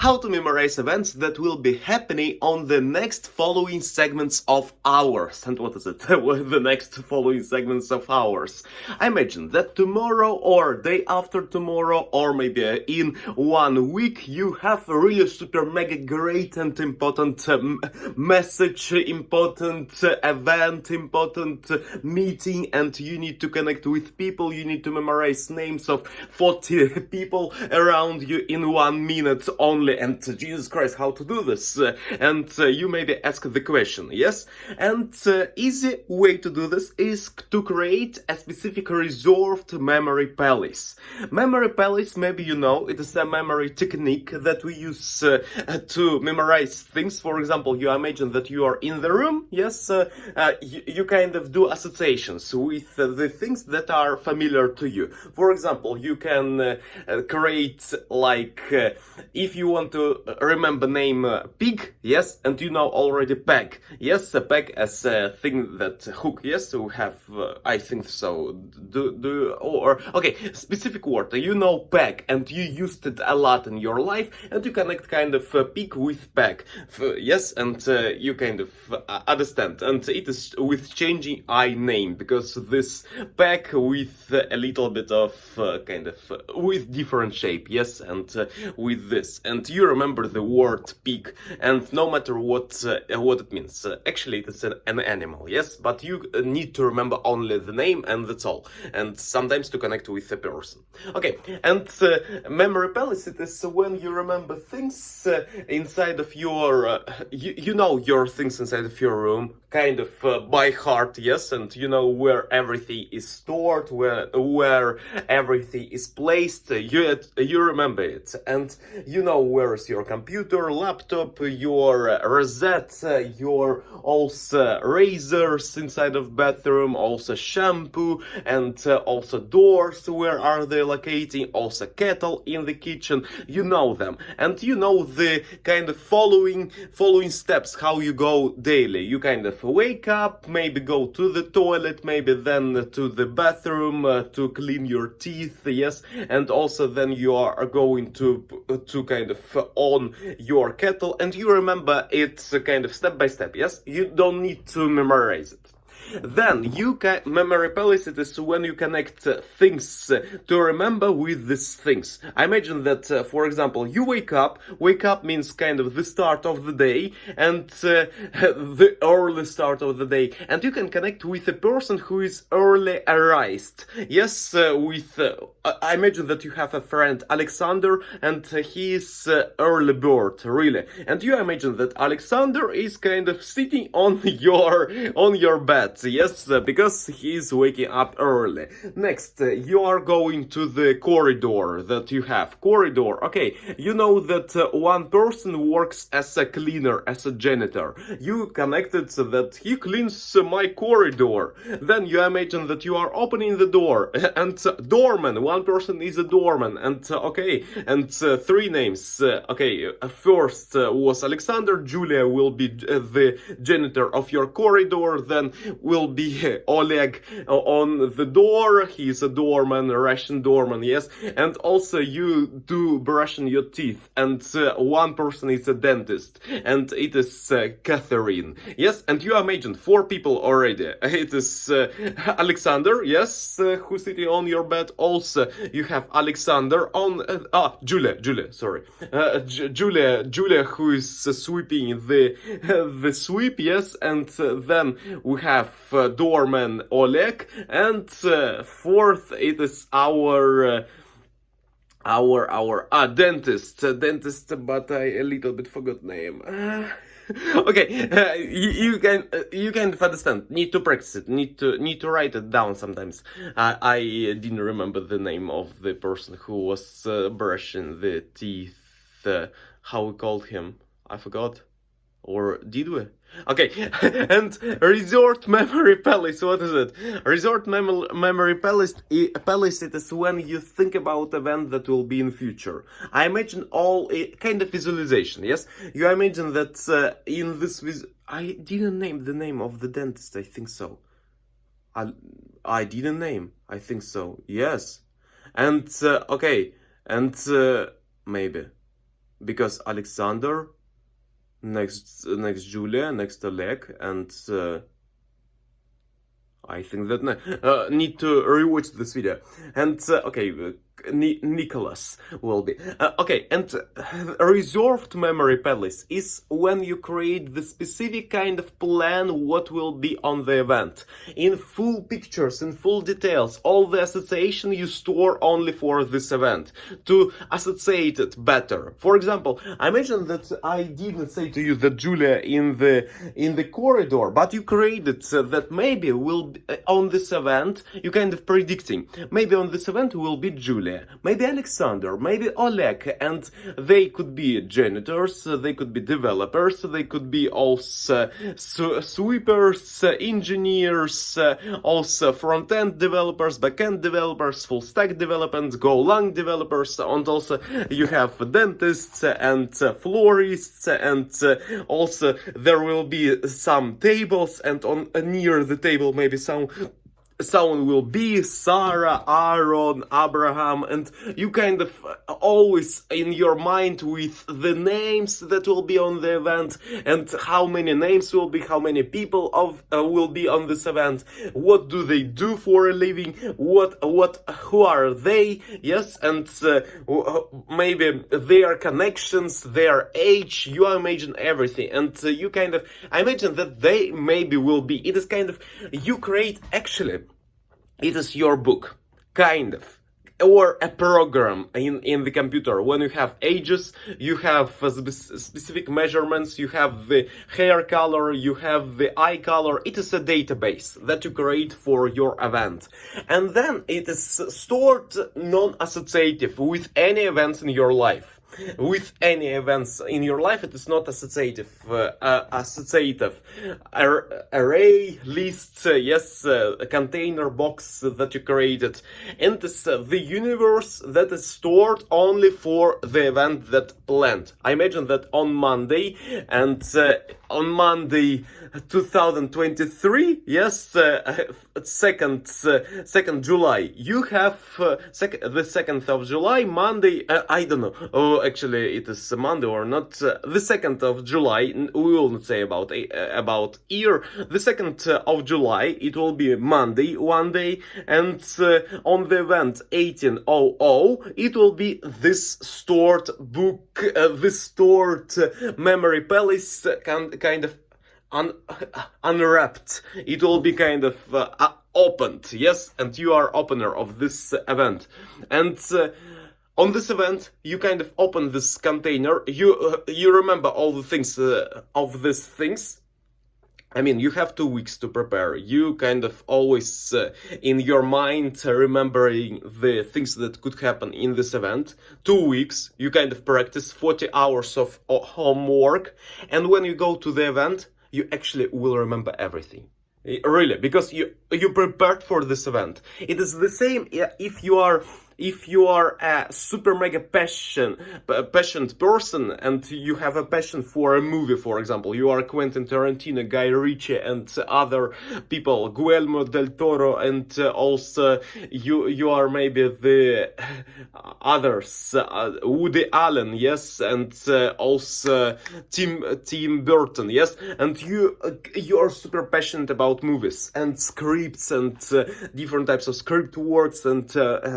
How to memorize events that will be happening on the next following segments of hours. And what is it? The next following segments of hours. I imagine that tomorrow or day after tomorrow or maybe in 1 week you have a really super mega great and important message, important event, important meeting, and you need to connect with people. You need to memorize names of 40 people around you in 1 minute only. And Jesus Christ, how to do this? And you maybe ask the question, yes? And easy way to do this is to create a specific reserved memory palace. Memory palace, maybe you know, it is a memory technique that we use to memorize things. For example, you imagine that you are in the room, yes? You kind of do associations with the things that are familiar to you. For example, you can create like, if you want to remember name pig, yes, and you know already peg, yes, a peg as a thing that hook, yes, we have, I think so, okay, specific word, you know peg, and you used it a lot in your life, and you connect kind of pig with peg, yes, and you kind of understand, and it is with changing I name, because this peg with a little bit of kind of with different shape, yes, and with this, and you remember the word pig, and no matter what it means, actually it is an animal, yes, but you need to remember only the name, and that's all, and sometimes to connect with a person. Okay, and memory palace, it is when you remember things inside of your you know your things inside of your room kind of by heart, yes, and you know where everything is stored, where everything is placed, you remember it, and you know where is your computer, laptop, your rosette, your also razors inside of bathroom, also shampoo, and also doors, where are they locating, also kettle in the kitchen, you know them, and you know the kind of following steps, how you go daily. You kind of wake up, maybe go to the toilet, maybe then to the bathroom to clean your teeth, yes, and also then you are going to kind of on your kettle, and you remember it kind of step by step, yes, you don't need to memorize it. Then you can memory palace, it is when you connect things to remember with these things. I imagine that, for example, you wake up means kind of the start of the day, and the early start of the day, and you can connect with a person who is early arised. Yes, with I imagine that you have a friend Alexander, and he is early bird, really, and you imagine that Alexander is kind of sitting on your bed, yes, because he is waking up early. Next, you are going to the corridor that you have. Corridor, okay, you know that one person works as a cleaner, as a janitor. You connected so that he cleans my corridor. Then you imagine that you are opening the door, and doorman, one person is a doorman, and okay, and three names. Okay, first was Alexander, Julia will be the janitor of your corridor, then will be Oleg on the door, he is a doorman, a Russian doorman, yes, and also you do brushing your teeth, and one person is a dentist, and it is Katherine, yes, and you imagine 4 people already. It is Alexander, yes, who's sitting on your bed, also you have Alexander on, Julia, sorry, Julia who is sweeping the sweep, yes, and then we have doorman Oleg, and fourth it is our dentist, but I a little bit forgot name. Okay, you can understand. Need to practice it. Need to write it down sometimes. I didn't remember the name of the person who was brushing the teeth. How we called him? I forgot. Or did we? Okay, and resort memory palace, what is it? Resort memory palace, it is when you think about event that will be in future. I imagine all kind of visualization, yes? You imagine that in this I didn't name the name of the dentist, I think so. I didn't name, I think so, yes. And, okay, and maybe. because Alexander, next Julia, next Oleg, and I think that need to rewatch this video. And okay, Nicholas will be okay. And reserved memory palace is when you create the specific kind of plan what will be on the event in full pictures, in full details, all the association you store only for this event to associate it better. For example, I mentioned that I didn't say to you that Julia in the corridor, but you created that maybe will be, on this event you kind of predicting maybe on this event will be Julia, maybe Alexander, maybe Oleg, and they could be janitors, they could be developers, they could be also sweepers, engineers, also front-end developers, back-end developers, full-stack developers, Golang developers, and also you have dentists and florists, and also there will be some tables, and on near the table maybe someone will be Sarah, Aaron, Abraham, and you kind of always in your mind with the names that will be on the event, and how many names will be, how many people will be on this event, what do they do for a living, who are they, yes, and maybe their connections, their age, you imagine everything, and you kind of, I imagine that they maybe will be, it is kind of, you create actually, it is your book, kind of, or a program in the computer. When you have ages, you have specific measurements, you have the hair color, you have the eye color. It is a database that you create for your event. And then it is stored non-associative with any events in your life. With any events in your life, it is not associative. Array, list, yes, a container box that you created, and it's the universe that is stored only for the event that planned. I imagine that on Monday, and on Monday 2023, yes, 2nd July, you have the 2nd of July, Monday, I don't know, oh, actually it is Monday or not, the 2nd of July, we will not say about year, the 2nd of July, it will be Monday, one day, and on the event 1800, it will be this stored book, this stored memory palace, kind of unwrapped. It will be kind of opened, yes, and you are opener of this event, and on this event you kind of open this container, you remember all the things of these things. I mean, you have 2 weeks to prepare. You kind of always in your mind remembering the things that could happen in this event. 2 weeks, you kind of practice 40 hours of homework, and when you go to the event, you actually will remember everything. Really, because you prepared for this event. It is the same if you are a super mega passionate person, and you have a passion for a movie, for example, you are Quentin Tarantino, Guy Ritchie, and other people, Guillermo del Toro, and also you are maybe the others, Woody Allen, yes, and also Tim Burton, yes, and you are super passionate about movies and scripts and different types of script words and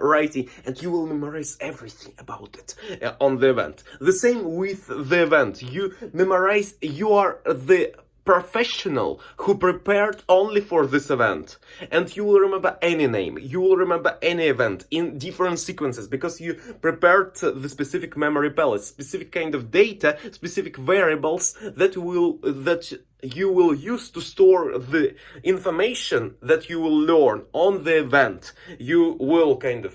writing, and you will memorize everything about it on the event. The same with the event. You memorize, you are the professional who prepared only for this event, and you will remember any name, you will remember any event in different sequences, because you prepared the specific memory palace, specific kind of data, specific variables that you will use to store the information that you will learn on the event. You will kind of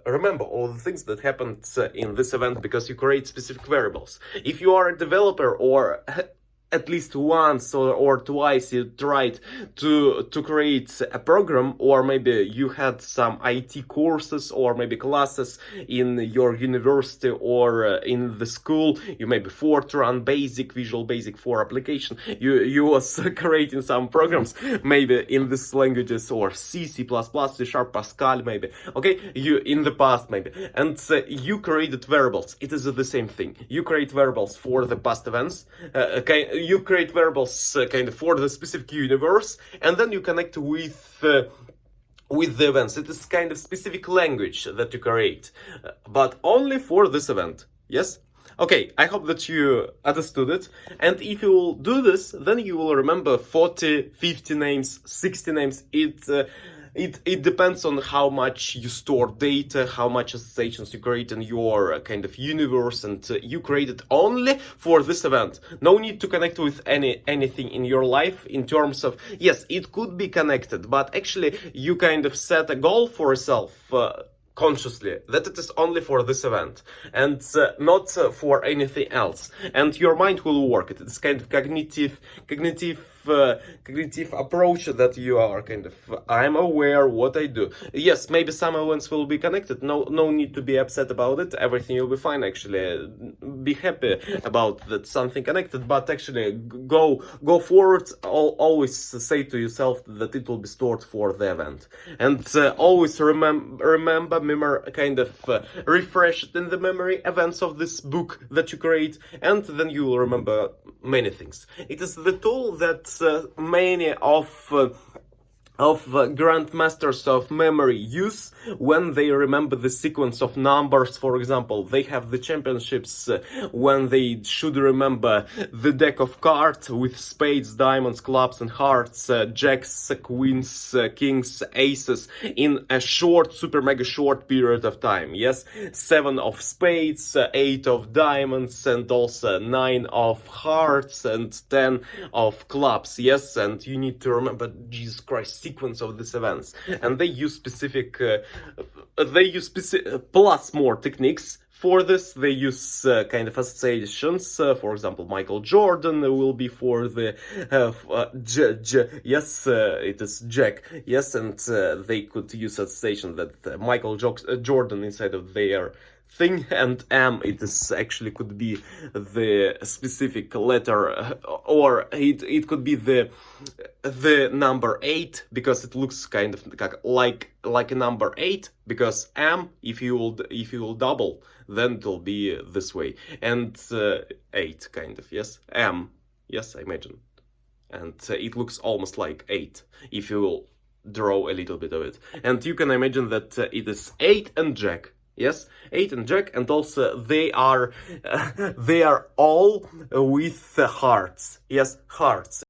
remember all the things that happened in this event because you create specific variables. If you are a developer or at least once or twice you tried to create a program, or maybe you had some IT courses or maybe classes in your university or in the school, you maybe Fortran Basic, Visual Basic 4 application, you was creating some programs maybe in these languages, or C++, C Sharp, Pascal maybe, okay, you in the past maybe, and you created variables. It is the same thing. You create variables for the past events, you create variables kind of for the specific universe, and then you connect with the events. It is kind of specific language that you create, but only for this event. Yes? Okay, I hope that you understood it, and if you will do this, then you will remember 40, 50 names, 60 names. It depends on how much you store data, how much associations you create in your kind of universe, and you create it only for this event. No need to connect with anything in your life in terms of, yes, it could be connected, but actually you kind of set a goal for yourself consciously that it is only for this event and not for anything else, and your mind will work it. It's kind of cognitive approach that you are kind of, I'm aware what I do. Yes, maybe some events will be connected, no need to be upset about it, everything will be fine. Actually, be happy about that something connected, but actually go forward. Always say to yourself that it will be stored for the event, and always remember kind of refresh it in the memory events of this book that you create, and then you will remember many things. It is the tool that many of grandmasters of memory use when they remember the sequence of numbers. For example, they have the championships when they should remember the deck of cards with spades, diamonds, clubs and hearts, jacks, queens, kings, aces in a short, super mega short period of time. Yes, 7 of spades, 8 of diamonds, and also 9 of hearts and 10 of clubs. Yes, and you need to remember, Jesus Christ, sequence of these events, and they use specific plus more techniques for this. They use kind of associations. For example, Michael Jordan will be for the yes, it is Jack. Yes, and they could use association that Michael Jordan inside of their thing, and M, it is actually could be the specific letter, or it could be the number 8, because it looks kind of like a number 8, because M, if you will double, then it will be this way, and 8 kind of, yes, M, yes, I imagine, and it looks almost like 8 if you will draw a little bit of it, and you can imagine that it is 8 and Jack. Yes, 8 and Jack, and also they are all with hearts. Yes, hearts.